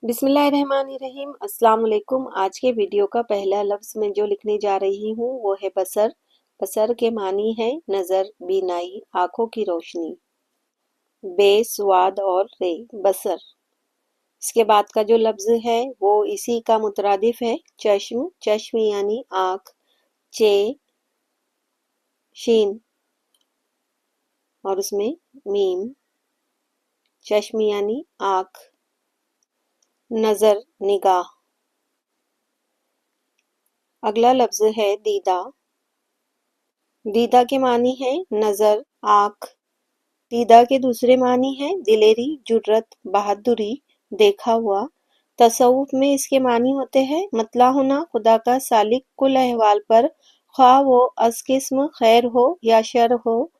बिस्मिल्लाहिर्रहमानिर्रहीम। अस्सलाम वालेकुम। आज के वीडियो का पहला लफ्ज़ मैं जो लिखने जा रही हूँ वो है बसर। बसर के मानी है नज़र, बीनाई, आँखों की रोशनी। बे, स्वाद और रे, बसर। इसके बाद का जो लफ्ज़ है वो इसी का मुतरादिफ है, चश्म। चश्म यानी आँख। चे, शीन और उसमें मीम। चश्म यानी आँख। नज़र, निगाह। अगला लफ्ज़ है दीदा। दीदा के मानी है नज़र, आँख। दीदा के दूसरे मानी है दिलेरी, जुर्रत, बहादुरी, देखा हुआ। तसव्वुफ में इसके मानी होते हैं मतला होना, खुदा का सालिक कुल अहवाल पर, ख्वाह वो अस किस्म खैर हो या शर हो।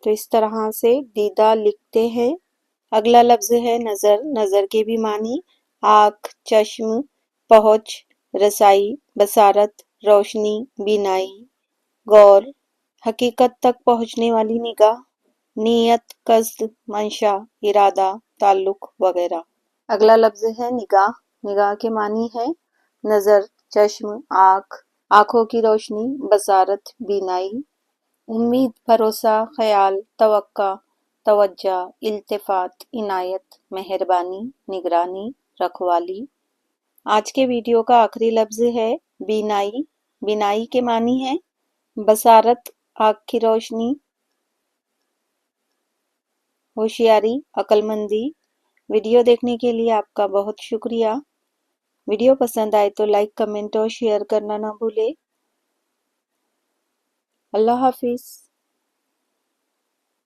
तो इस तरह से दीदा लिखते हैं। अगला लफ्ज़ है नज़र। नज़र के भी मानी आँख, चश्म, पहुँच, रसाई, बसारत, रोशनी, बीनाई, गौर, हकीकत तक पहुँचने वाली निगाह, नीयत, कस्द, मंशा, इरादा, ताल्लुक वगैरह। अगला लफ्ज़ है निगाह। निगाह के मानी है नज़र, चश्म, आँख, आँखों की रोशनी, बसारत, बीनाई, उम्मीद, भरोसा, ख्याल, तवक्का, तवज्जा, इल्तिफात, इनायत, मेहरबानी, निगरानी, रखवाली। आज के वीडियो का आखिरी लफ्ज़ है बीनाई। बीनाई के मानी है बसारत, आँख की रोशनी, होशियारी, अक्लमंदी। वीडियो देखने के लिए आपका बहुत शुक्रिया। वीडियो पसंद आए तो लाइक, कमेंट और शेयर करना ना भूले। अल्लाह हाफिज़।